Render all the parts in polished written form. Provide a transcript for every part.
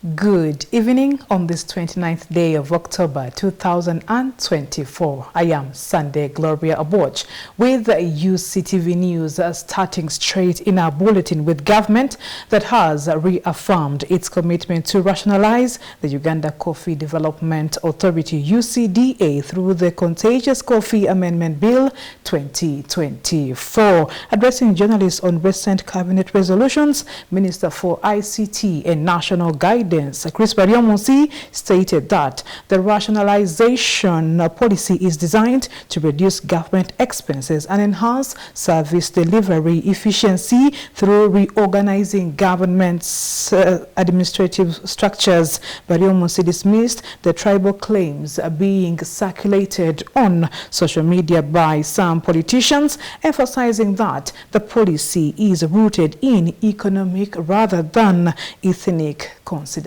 Good evening on this 29th day of October 2024. I am Sunday Gloria Aboch with Uctv News, starting straight in our bulletin with government that has reaffirmed its commitment to rationalize the Uganda Coffee Development Authority UCDA through the Contagious Coffee Amendment Bill 2024. Addressing journalists on recent cabinet resolutions, Minister for ICT and National Guidance Chris Baryomunsi stated that the rationalization policy is designed to reduce government expenses and enhance service delivery efficiency through reorganizing government's administrative structures. Baryomunsi dismissed the tribal claims being circulated on social media by some politicians, emphasizing that the policy is rooted in economic rather than ethnic considerations.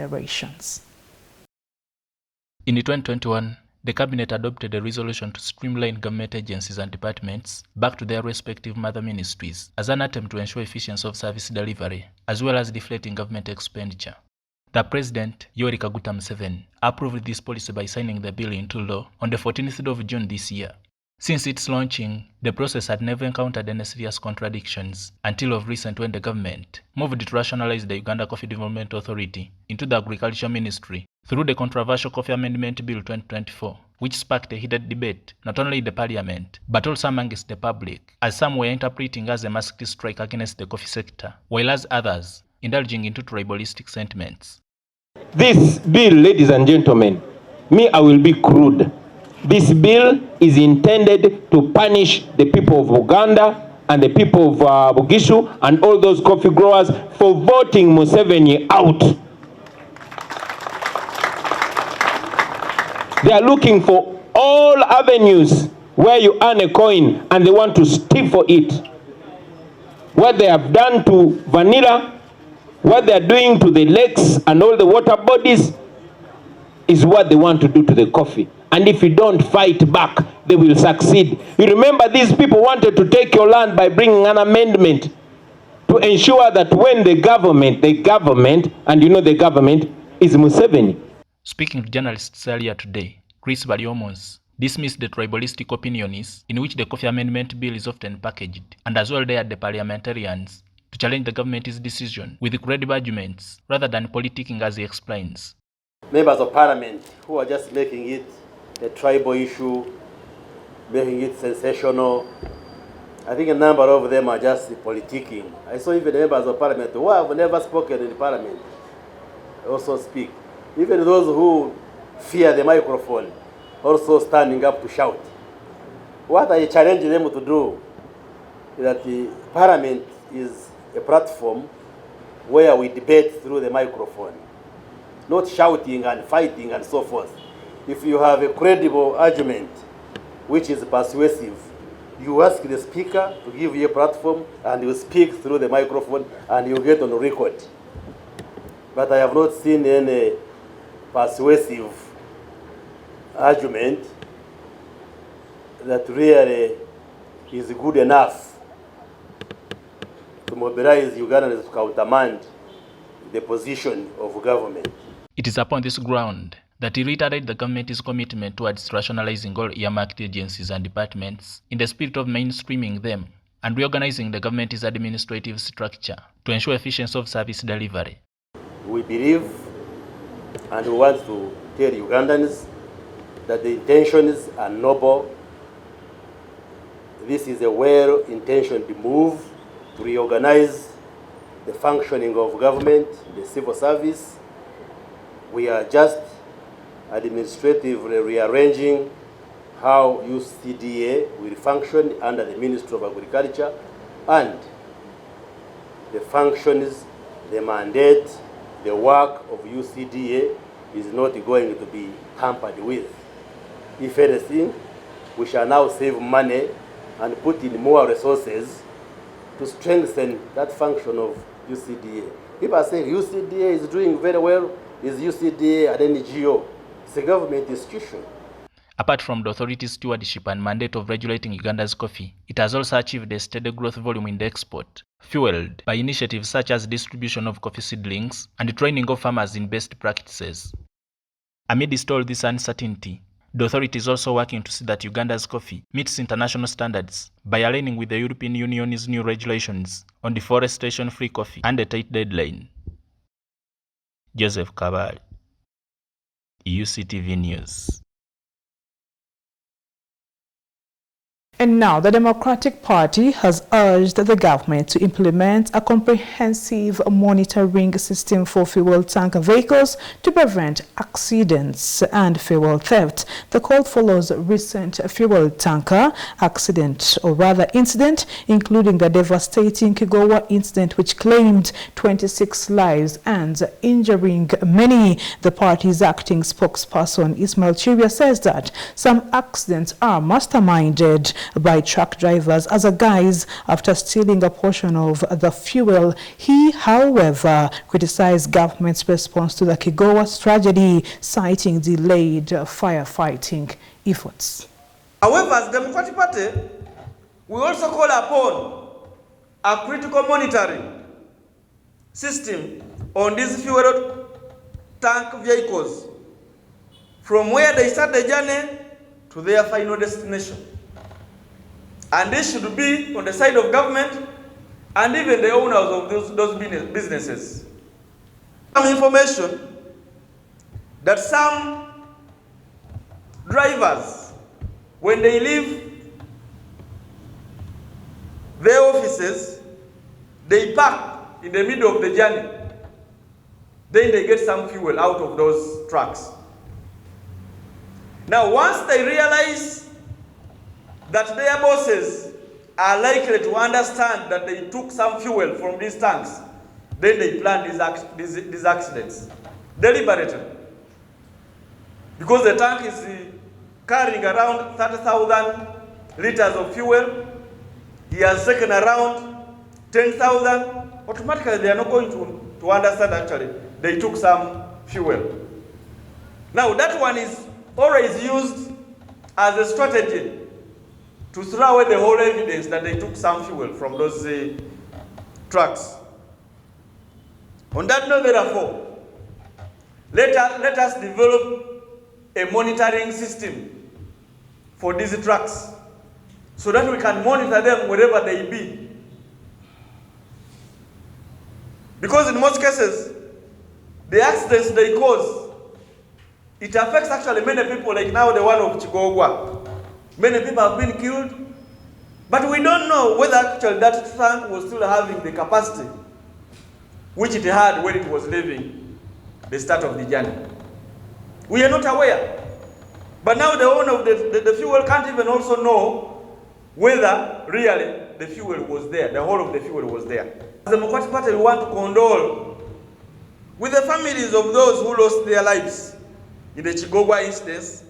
In 2021, the Cabinet adopted a resolution to streamline government agencies and departments back to their respective mother ministries as an attempt to ensure efficiency of service delivery, as well as deflating government expenditure. The President, Yoweri Kaguta Museveni, approved this policy by signing the bill into law on the 14th of June this year. Since its launching, the process had never encountered any serious contradictions until of recent when the government moved to rationalize the Uganda Coffee Development Authority into the Agriculture Ministry through the controversial Coffee Amendment Bill 2024, which sparked a heated debate not only in the Parliament but also amongst the public, as some were interpreting as a masked strike against the coffee sector, while as others indulging into tribalistic sentiments. This bill, ladies and gentlemen, I will be crude. This bill is intended to punish the people of Uganda and the people of Bugishu and all those coffee growers for voting Museveni out. They are looking for all avenues where you earn a coin and they want to steal for it. What they have done to vanilla, what they are doing to the lakes and all the water bodies is what they want to do to the coffee. And if you don't fight back, they will succeed. You remember these people wanted to take your land by bringing an amendment to ensure that when the government, and you know the government is Museveni. Speaking to journalists earlier today, Chris Baryomunsi dismissed the tribalistic opinions in which the Coffee Amendment Bill is often packaged, and as well dared the parliamentarians to challenge the government's decision with credible arguments rather than politicking, as he explains. Members of Parliament who are just making it a tribal issue, making it sensational. I think a number of them are just politicking. I saw even members of Parliament who have never spoken in Parliament also speak. Even those who fear the microphone also standing up to shout. What I challenge them to do is that the Parliament is a platform where we debate through the microphone, not shouting and fighting and so forth. If you have a credible argument which is persuasive, you ask the speaker to give you a platform and you speak through the microphone and you get on record. But I have not seen any persuasive argument that really is good enough to mobilize Ugandans to countermand the position of government. It is upon this ground that he reiterated the government's commitment towards rationalizing all earmarked agencies and departments in the spirit of mainstreaming them and reorganizing the government's administrative structure to ensure efficiency of service delivery. We believe and we want to tell Ugandans that the intentions are noble. This is a well-intentioned move to reorganize the functioning of government, the civil service. We are just administratively rearranging how UCDA will function under the Ministry of Agriculture, and the functions, the mandate, the work of UCDA is not going to be tampered with. If anything, we shall now save money and put in more resources to strengthen that function of UCDA. People are saying UCDA is doing very well. Is UCDA an NGO? It's a government institution. Apart from the authority's stewardship and mandate of regulating Uganda's coffee, it has also achieved a steady growth volume in the export, fueled by initiatives such as distribution of coffee seedlings and training of farmers in best practices. Amidst all this uncertainty, the authority is also working to see that Uganda's coffee meets international standards by aligning with the European Union's new regulations on deforestation-free coffee and a tight deadline. Joseph Kabal, Uctv News. And now, the Democratic Party has urged the government to implement a comprehensive monitoring system for fuel tanker vehicles to prevent accidents and fuel theft. The call follows a recent fuel tanker accident, or rather incident, including the devastating Kigowa incident which claimed 26 lives and injuring many. The party's acting spokesperson, Ismail Chiria, says that some accidents are masterminded by truck drivers as a guise after stealing a portion of the fuel. He, however, criticized government's response to the Kigowa tragedy, citing delayed firefighting efforts. However, as the Democratic Party, we also call upon a critical monitoring system on these fuel tank vehicles from where they start the journey to their final destination. And this should be on the side of government and even the owners of those businesses. Some information that some drivers, when they leave their offices, they park in the middle of the journey. Then they get some fuel out of those trucks. Now, once they realize that their bosses are likely to understand that they took some fuel from these tanks, then they plan these accidents deliberately. Because the tank is carrying around 30,000 liters of fuel, he has taken around 10,000, automatically they are not going to understand actually they took some fuel. Now that one is always used as a strategy to throw away the whole evidence that they took some fuel from those trucks. On that note, therefore, let us develop a monitoring system for these trucks so that we can monitor them wherever they be. Because in most cases, the accidents they cause, it affects actually many people, like now the one of Chigogwa. Many people have been killed, but we don't know whether actually that tank was still having the capacity which it had when it was leaving the start of the journey. We are not aware. But now the owner of the fuel can't even also know whether really the fuel was there, the whole of the fuel was there. As the Democratic Party, we want to condole with the families of those who lost their lives in the Chigogwa instance,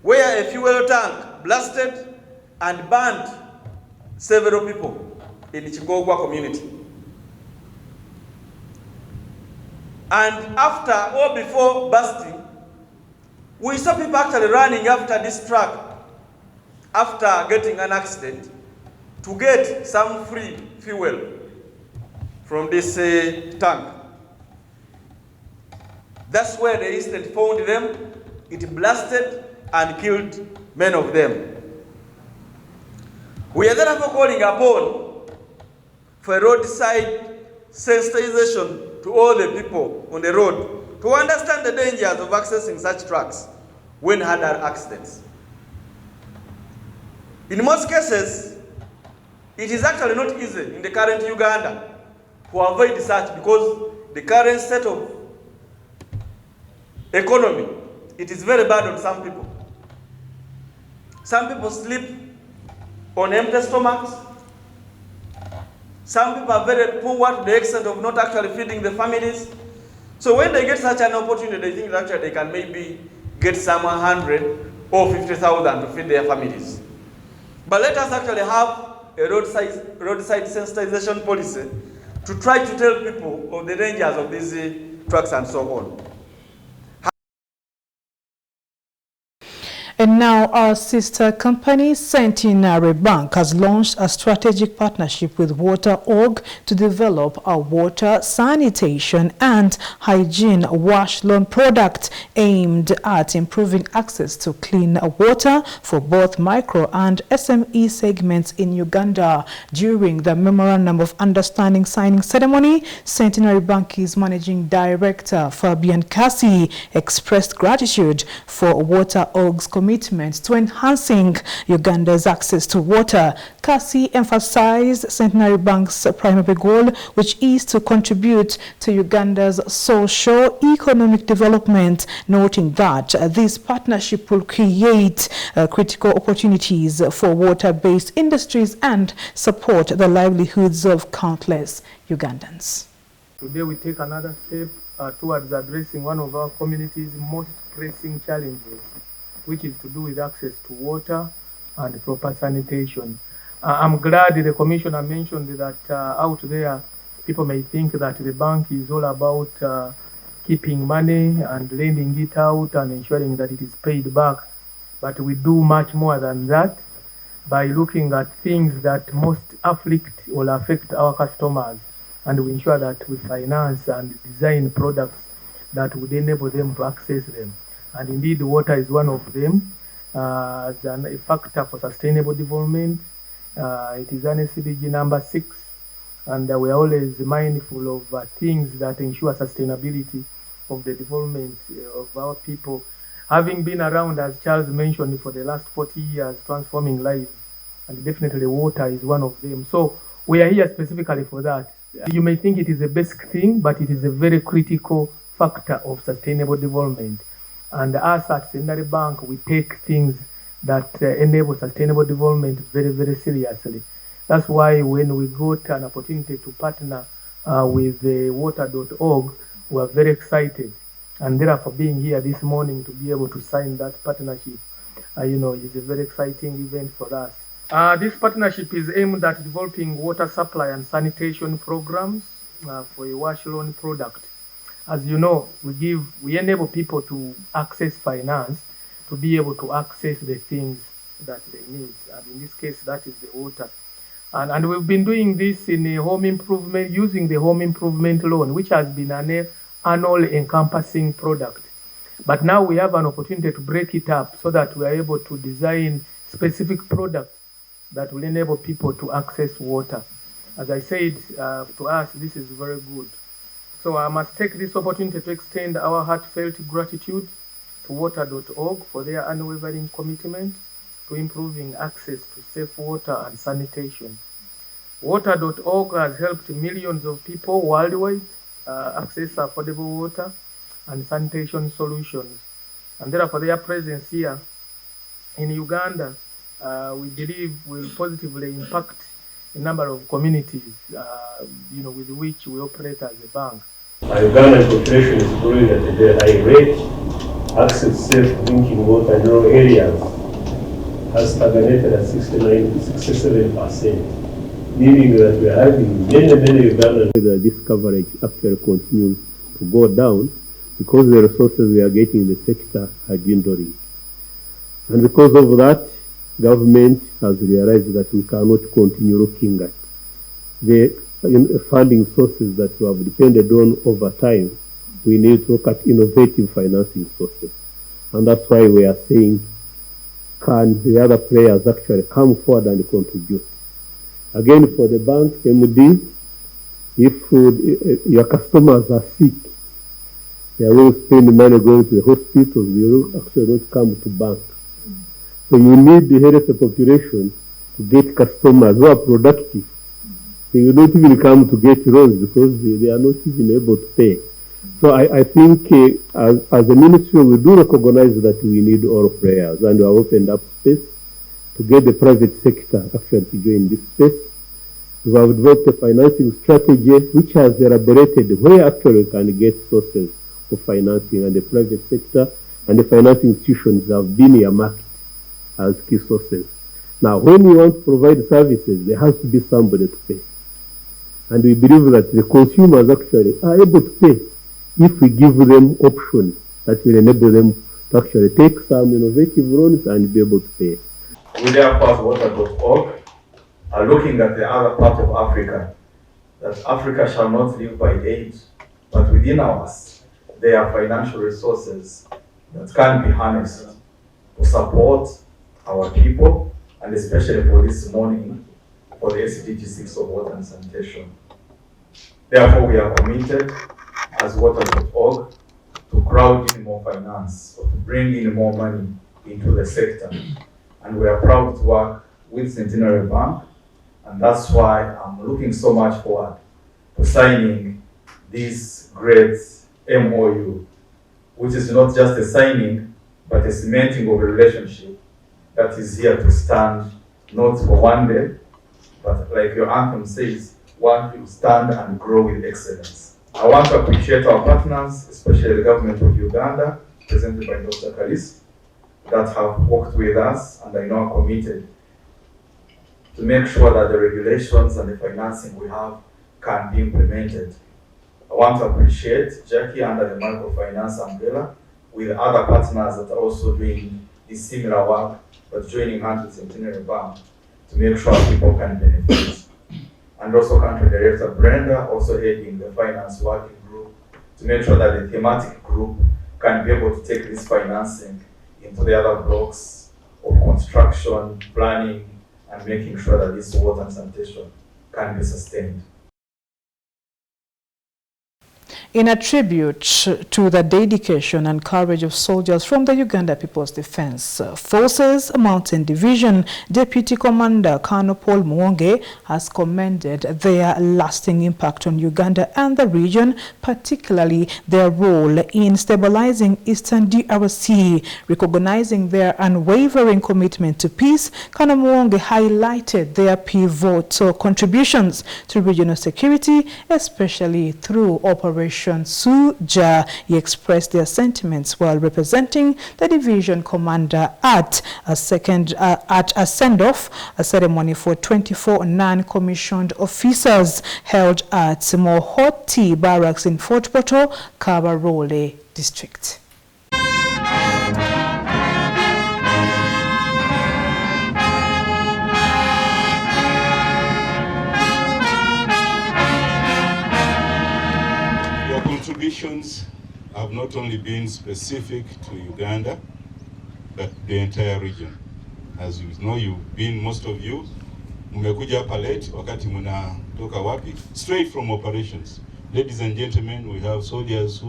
where a fuel tank blasted and burned several people in the Chigogwa community. And after or before bursting, we saw people actually running after this truck after getting an accident to get some free fuel from this tank. That's where the incident found them. It blasted and killed many of them. We are therefore calling upon for roadside sensitization to all the people on the road to understand the dangers of accessing such trucks when had accidents. In most cases, it is actually not easy in the current Uganda to avoid such, because the current state of economy, it is very bad on some people. Some people sleep on empty stomachs. Some people are very poor to the extent of not actually feeding the families. So when they get such an opportunity, they think that actually they can maybe get some 100 or 50,000 to feed their families. But let us actually have a roadside sensitization policy to try to tell people of the dangers of these trucks and so on. And now our sister company, Centenary Bank, has launched a strategic partnership with Water.org to develop a water, sanitation and hygiene wash loan product aimed at improving access to clean water for both micro and SME segments in Uganda. During the Memorandum of Understanding signing ceremony, Centenary Bank's Managing Director, Fabian Cassie, expressed gratitude for Water.org's commitment to enhancing Uganda's access to water. Cassie emphasized Centenary Bank's primary goal, which is to contribute to Uganda's socio-economic development, noting that this partnership will create critical opportunities for water-based industries and support the livelihoods of countless Ugandans. Today we take another step towards addressing one of our community's most pressing challenges, which is to do with access to water and proper sanitation. I'm glad the Commissioner mentioned that out there people may think that the bank is all about keeping money and lending it out and ensuring that it is paid back. But we do much more than that by looking at things that most afflict or affect our customers, and we ensure that we finance and design products that would enable them to access them. And indeed, water is one of them as a factor for sustainable development. It is an SDG number 6, and we are always mindful of things that ensure sustainability of the development of our people. Having been around, as Charles mentioned, for the last 40 years, transforming lives, and definitely water is one of them. So we are here specifically for that. You may think it is a basic thing, but it is a very critical factor of sustainable development. And us at Centenary Bank, we take things that enable sustainable development very, very seriously. That's why when we got an opportunity to partner with the Water.org, we are very excited. And therefore being here this morning to be able to sign that partnership, is a very exciting event for us. This partnership is aimed at developing water supply and sanitation programs for a wash loan product. As you know, we enable people to access finance to be able to access the things that they need. And in this case, that is the water. And we've been doing this in a home improvement, using the home improvement loan, which has been an annual encompassing product. But now we have an opportunity to break it up so that we are able to design specific products that will enable people to access water. As I said, to us, this is very good. So I must take this opportunity to extend our heartfelt gratitude to Water.org for their unwavering commitment to improving access to safe water and sanitation. Water.org has helped millions of people worldwide access affordable water and sanitation solutions. And therefore their presence here in Uganda, we believe will positively impact a number of communities, with which we operate as a bank. Our Ugandan population is growing at a very high rate. Access to safe drinking water in rural areas has stagnated at 67%, meaning that we are having many Ugandans. This coverage actually continues to go down because the resources we are getting in the sector are dwindling. And because of that, government has realized that we cannot continue looking at the funding sources that we have depended on over time. We need to look at innovative financing sources. And that's why we are saying, can the other players actually come forward and contribute? Again, for the bank, MD, if your customers are sick, they will spend money going to the hospitals, they will actually not come to bank. So you need the healthy population to get customers who are productive. They will not even come to get loans because they are not even able to pay. So I think as a ministry, we do recognize that we need all players, and we have opened up space to get the private sector actually to join this space. We have developed a financing strategy which has elaborated where actually we can get sources of financing, and the private sector and the financing institutions have been earmarked as key sources. Now, when we want to provide services, there has to be somebody to pay. And we believe that the consumers actually are able to pay if we give them options that will enable them to actually take some innovative loans and be able to pay. We therefore, as water.org, are looking at the other part of Africa, that Africa shall not live by aid, but within us, there are financial resources that can be harnessed to support our people, and especially for this morning, for the SDG 6 of water and sanitation. Therefore, we are committed as water.org to crowd in more finance, or to bring in more money into the sector. And we are proud to work with Centenary Bank, and that's why I'm looking so much forward to signing this great MOU, which is not just a signing, but a cementing of a relationship that is here to stand, not for one day, but like your anthem says, one to stand and grow with excellence. I want to appreciate our partners, especially the government of Uganda, presented by Dr. Kalis, that have worked with us and I know are committed to make sure that the regulations and the financing we have can be implemented. I want to appreciate Jackie under the microfinance umbrella with other partners that are also doing this similar work, but joining hands with Centenary Bank to make sure people can benefit. And also Country Director Brenda also heading the finance working group to make sure that the thematic group can be able to take this financing into the other blocks of construction, planning, and making sure that this water and sanitation can be sustained. In a tribute to the dedication and courage of soldiers from the Uganda People's Defense Forces Mountain Division, Deputy Commander Colonel Paul Mwonge has commended their lasting impact on Uganda and the region, particularly their role in stabilizing Eastern DRC. Recognizing their unwavering commitment to peace, Colonel Mwonge highlighted their pivotal contributions to regional security, especially through Operation Suja. He expressed their sentiments while representing the division commander at a send-off, a ceremony for 24 non-commissioned officers held at Mohoti Barracks in Fort Portal, Kabarole District. Contributions have not only been specific to Uganda, but the entire region. As you know, most of you, mmekuja hapa late wakati mnatoka wapi? Straight from operations. Ladies and gentlemen, we have soldiers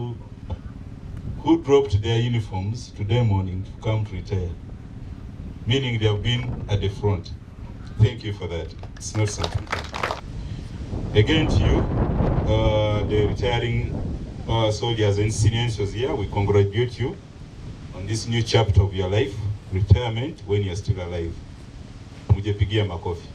who dropped their uniforms today morning to come to retire, meaning they have been at the front. Thank you for that. It's not something. Again to you, the retiring soldiers and seniors here, we congratulate you on this new chapter of your life, retirement when you're still alive. Mujepigia makofi.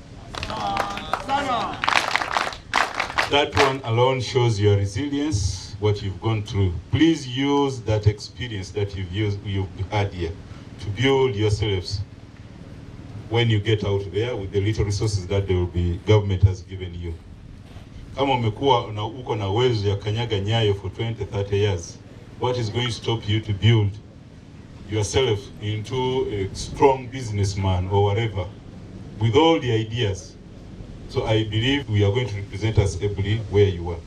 That one alone shows your resilience, what you've gone through. Please use that experience that you've had here to build yourselves when you get out there with the little resources that government has given you. Kama umekuwa uko na uwezo ya kanyaga nyayo for 20-30 years, what is going to stop you to build yourself into a strong businessman or whatever with all the ideas? So I believe we are going to represent us ably where you are.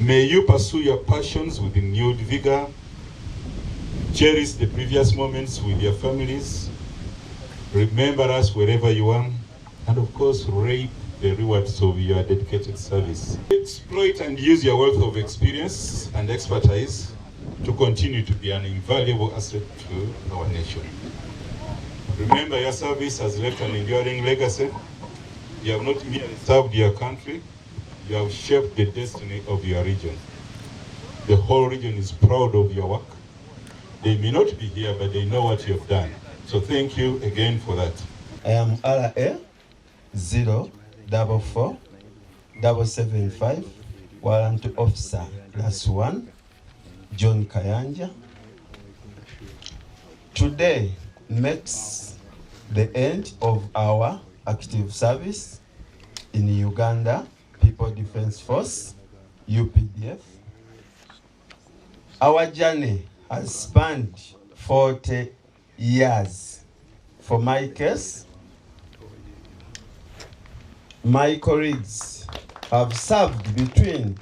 May you pursue your passions with renewed vigor, cherish the previous moments with your families, remember us wherever you are, and of course reap the rewards of your dedicated service. Exploit and use your wealth of experience and expertise to continue to be an invaluable asset to our nation. Remember, your service has left an enduring legacy. You have not merely served your country, you have shaped the destiny of your region. The whole region is proud of your work. They may not be here, but they know what you have done. So thank you again for that. I am RA 044-775, Warrant Officer +1, John Kayanja. Today marks the end of our active service in Uganda People Defense Force, UPDF. Our journey has spanned 40 years. For my case, my colleagues have served between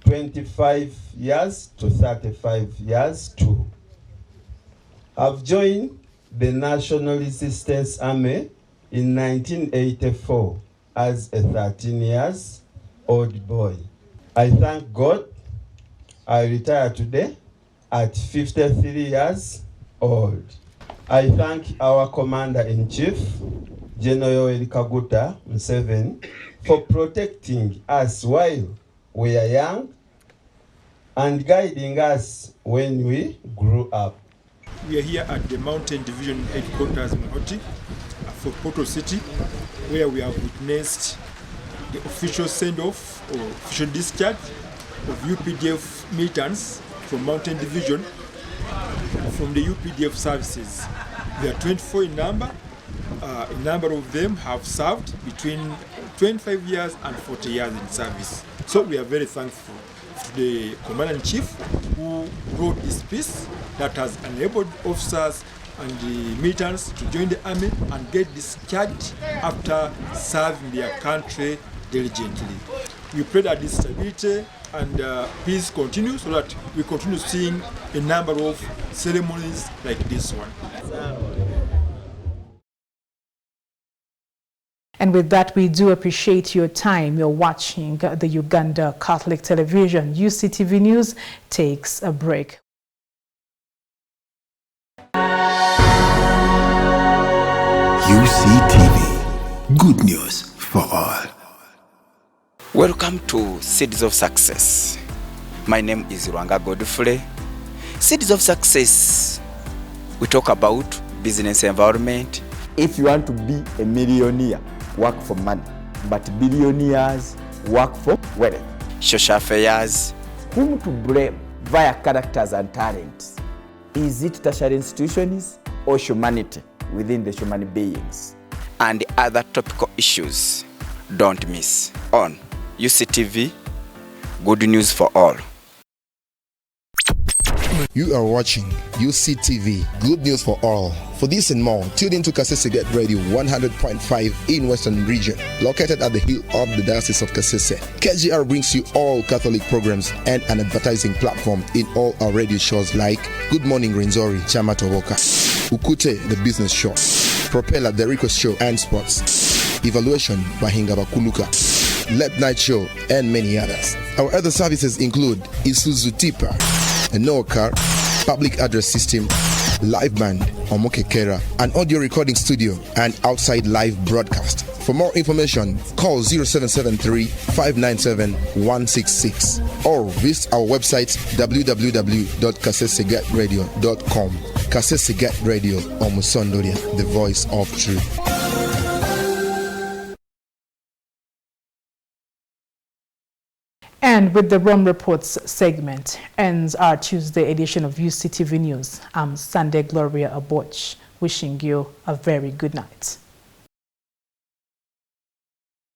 25 years to 35 years too. I've joined the National Resistance Army in 1984 as a 13-year-old boy. I thank God I retired today at 53 years old. I thank our Commander-in-Chief, General Kaguta Museveni, for protecting us while we are young and guiding us when we grew up. We are here at the Mountain Division Headquarters, Mahoti, for Portal City, where we have witnessed the official send-off or official discharge of UPDF militants from Mountain Division from the UPDF services. They are 24 in number. A number of them have served between 25 years and 40 years in service. So we are very thankful to the Commander-in-Chief who wrote this piece that has enabled officers and the militants to join the army and get discharged after serving their country diligently. We pray that this stability and peace continue so that we continue seeing a number of ceremonies like this one. And with that, we do appreciate your time. You're watching the Uganda Catholic Television. UCTV News takes a break. UCTV, good news for all. Welcome to Seeds of Success. My name is Rwanga Godfrey. Seeds of Success, we talk about business environment. If you want to be a millionaire, work for money, but billionaires work for wealth. Social affairs. Whom to blame via characters and talents? Is it tertiary institutions or humanity within the human beings? And other topical issues. Don't miss on UCTV, good news for all. You are watching UCTV, good news for all. For this and more, tune in to Kasese Get Radio 100.5 in Western Region, located at the hill of the Diocese of Kasese. KGR brings you all Catholic programs and an advertising platform in all our radio shows like Good Morning Renzori, Chama Toboka, Ukute, the business show, Propeller, the request show and sports, Evaluation, Bahinga Bakuluka, Late Night Show, and many others. Our other services include Isuzu Tipa, a no car, public address system, live band, Omokekera, an audio recording studio, and outside live broadcast. For more information, call 0773 597 166 or visit our website www.kasesegatradio.com. Kasese Radio, Omusondoria, the voice of truth. And with the Rome Reports segment ends our Tuesday edition of UCTV News. I'm Sunday Gloria Aboch, wishing you a very good night.